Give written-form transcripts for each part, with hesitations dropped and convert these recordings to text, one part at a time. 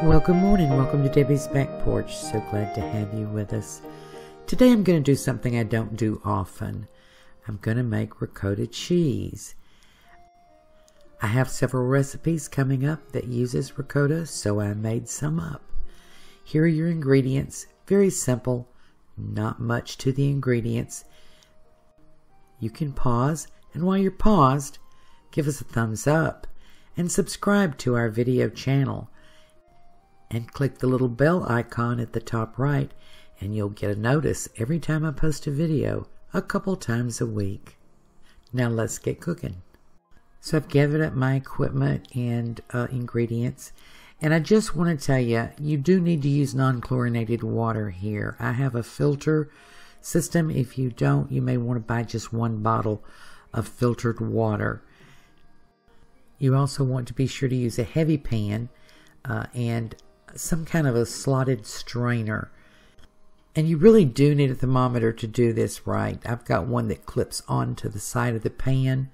Well, good morning. Welcome to Debbie's Back Porch. So glad to have you with us. Today I'm going to do something I don't do often. I'm going to make ricotta cheese. I have several recipes coming up that uses ricotta, so I made some up. Here are your ingredients. Very simple, not much to the ingredients. You can pause, and while you're paused, give us a thumbs up and subscribe to our video channel. And click the little bell icon at the top right, and you'll get a notice every time I post a video a couple times a week. Now let's get cooking. So I've gathered up my equipment and ingredients, and I just want to tell you, you do need to use non-chlorinated water here. I have a filter system. If you don't, you may want to buy just one bottle of filtered water. You also want to be sure to use a heavy pan and some kind of a slotted strainer. And you really do need a thermometer to do this right. I've got one that clips onto the side of the pan.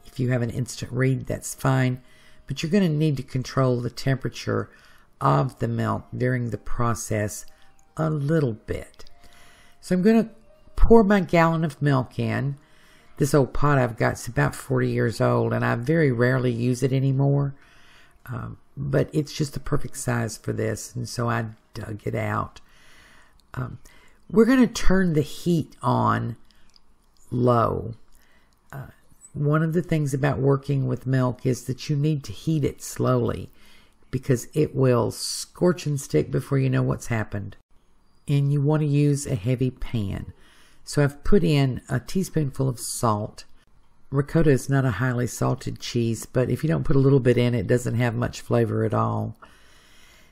If you have an instant read, that's fine. But you're going to need to control the temperature of the milk during the process a little bit. So I'm going to pour my gallon of milk in. This old pot I've got is about 40 years old, and I very rarely use it anymore. But it's just the perfect size for this, and so I dug it out. We're going to turn the heat on low. One of the things about working with milk is that you need to heat it slowly, because it will scorch and stick before you know what's happened. And you want to use a heavy pan. So I've put in a teaspoonful of salt. Ricotta is not a highly salted cheese, but if you don't put a little bit in, it doesn't have much flavor at all.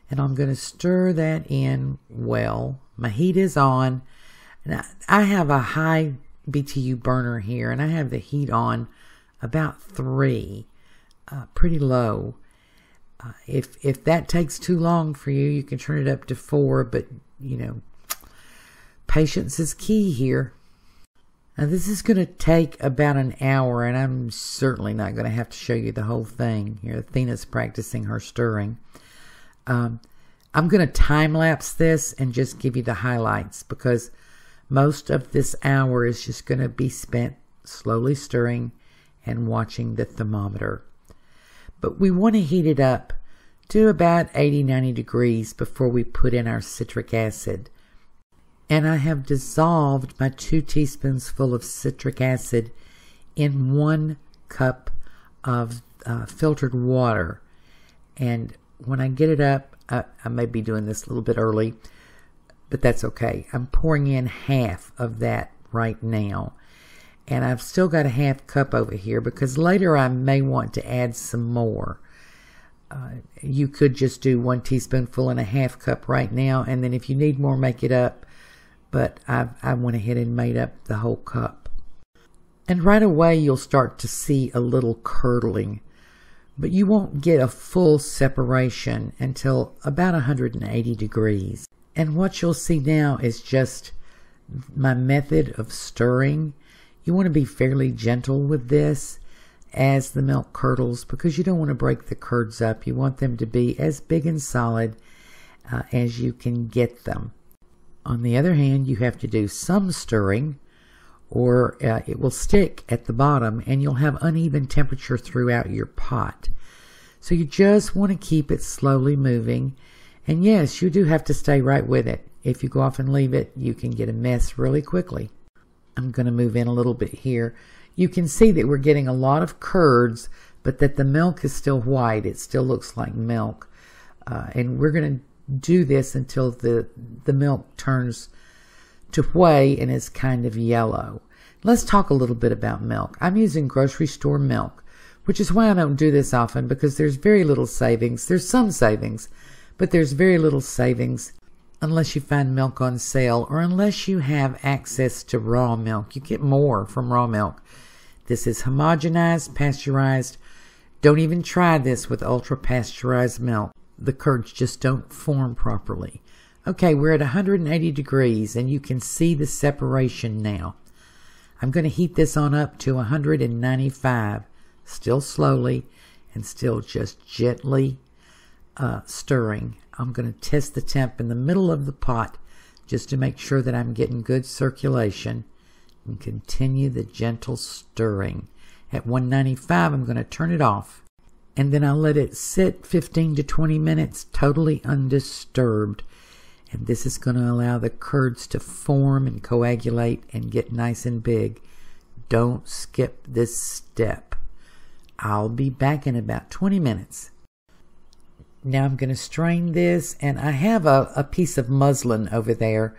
And I'm going to stir that in well. My heat is on. Now, I have a high BTU burner here, and I have the heat on about 3, pretty low. If that takes too long for you, you can turn it up to 4, but, you know, patience is key here. Now this is going to take about an hour, and I'm certainly not going to have to show you the whole thing. Here, Athena's practicing her stirring. I'm going to time-lapse this and just give you the highlights, because most of this hour is just going to be spent slowly stirring and watching the thermometer. But we want to heat it up to about 80-90 degrees before we put in our citric acid. And I have dissolved my 2 teaspoons full of citric acid in 1 cup of filtered water. And when I get it up, I may be doing this a little bit early, but that's okay. I'm pouring in half of that right now. And I've still got a half cup over here, because later I may want to add some more. You could just do 1 teaspoonful and a half cup right now, and then if you need more, make it up. But I went ahead and made up the whole cup. And right away you'll start to see a little curdling, but you won't get a full separation until about 180 degrees. And what you'll see now is just my method of stirring. You want to be fairly gentle with this as the milk curdles, because you don't want to break the curds up. You want them to be as big and solid as you can get them. On the other hand, you have to do some stirring, or it will stick at the bottom and you'll have uneven temperature throughout your pot. So you just want to keep it slowly moving. And yes, you do have to stay right with it. If you go off and leave it, you can get a mess really quickly. I'm going to move in a little bit here. You can see that we're getting a lot of curds, but that the milk is still white. It still looks like milk. And we're going to do this until the milk turns to whey and is kind of yellow. Let's talk a little bit about milk. I'm using grocery store milk, which is why I don't do this often, because there's very little savings. There's some savings, but there's very little savings unless you find milk on sale, or unless you have access to raw milk. You get more from raw milk. This is homogenized, pasteurized. Don't even try this with ultra pasteurized milk. The curds just don't form properly. Okay, we're at 180 degrees, and you can see the separation now. I'm going to heat this on up to 195, still slowly and still just gently stirring. I'm going to test the temp in the middle of the pot just to make sure that I'm getting good circulation, and continue the gentle stirring. At 195, I'm going to turn it off, and then I'll let it sit 15 to 20 minutes totally undisturbed. And this is going to allow the curds to form and coagulate and get nice and big. Don't skip this step. I'll be back in about 20 minutes. Now I'm going to strain this, and I have a piece of muslin over there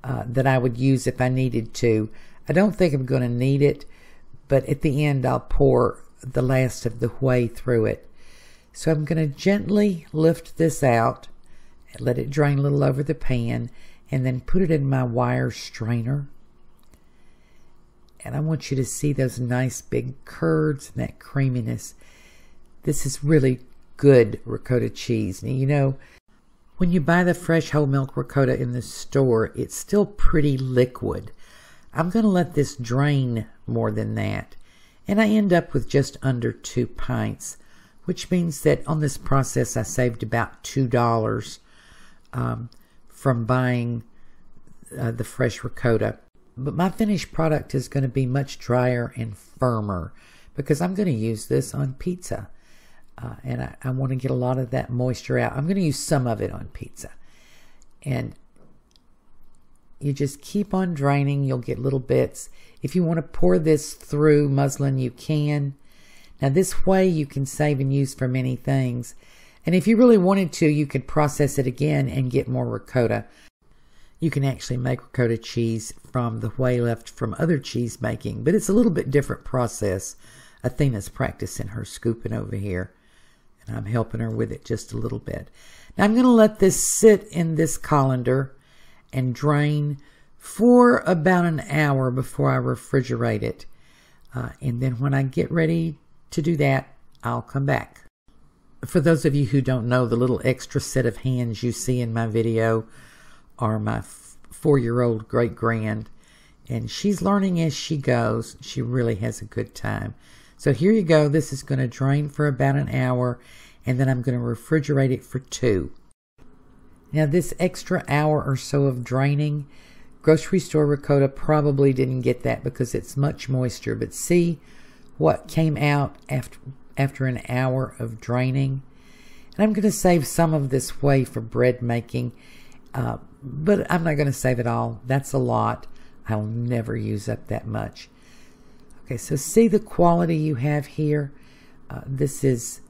that I would use if I needed to. I don't think I'm going to need it, but at the end I'll pour the last of the whey through it. So I'm going to gently lift this out, let it drain a little over the pan, and then put it in my wire strainer. And I want you to see those nice big curds and that creaminess. This is really good ricotta cheese. Now, you know, when you buy the fresh whole milk ricotta in the store, it's still pretty liquid. I'm going to let this drain more than that, and I end up with just under 2 pints, which means that on this process I saved about $2 from buying the fresh ricotta. But my finished product is going to be much drier and firmer because I'm going to use this on pizza. And I want to get a lot of that moisture out. I'm going to use some of it on pizza. And you just keep on draining. You'll get little bits. If you want to pour this through muslin, you can. Now this whey you can save and use for many things. And if you really wanted to, you could process it again and get more ricotta. You can actually make ricotta cheese from the whey left from other cheese making, but it's a little bit different process. Athena's practicing her scooping over here, and I'm helping her with it just a little bit. Now I'm going to let this sit in this colander and drain for about an hour before I refrigerate it. And then when I get ready to do that, I'll come back. For those of you who don't know, the little extra set of hands you see in my video are my 4-year-old great-grand, and she's learning as she goes. She really has a good time. So here you go. This is going to drain for about an hour, and then I'm going to refrigerate it for 2. Now this extra hour or so of draining, grocery store ricotta probably didn't get that because it's much moisture, but see what came out after an hour of draining. And I'm going to save some of this whey for bread making, but I'm not going to save it all. That's a lot. I'll never use up that much. Okay, so see the quality you have here. This is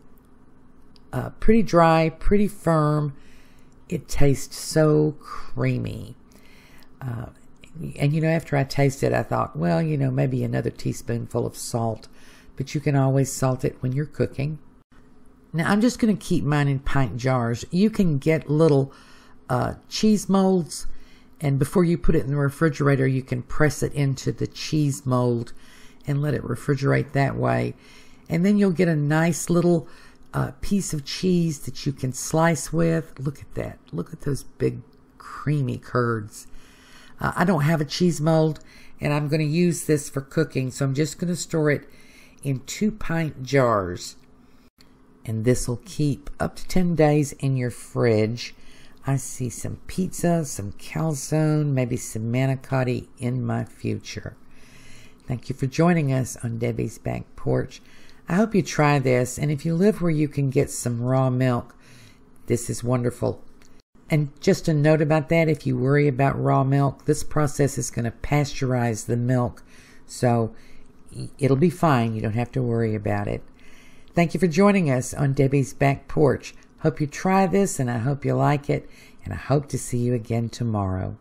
pretty dry, pretty firm. It tastes so creamy. And you know, after I tasted it, I thought, well, you know, maybe another teaspoonful of salt, but you can always salt it when you're cooking. Now I'm just going to keep mine in pint jars. You can get little cheese molds, and before you put it in the refrigerator, you can press it into the cheese mold and let it refrigerate that way. And then you'll get a nice little piece of cheese that you can slice with. Look at that. Look at those big creamy curds. I don't have a cheese mold, and I'm going to use this for cooking, so I'm just going to store it in 2-pint jars. And this will keep up to 10 days in your fridge. I see some pizza, some calzone, maybe some manicotti in my future. Thank you for joining us on Debbie's Back Porch. I hope you try this, and if you live where you can get some raw milk, this is wonderful. And just a note about that, if you worry about raw milk, this process is going to pasteurize the milk, so it'll be fine. You don't have to worry about it. Thank you for joining us on Debbie's Back Porch. Hope you try this, and I hope you like it, and I hope to see you again tomorrow.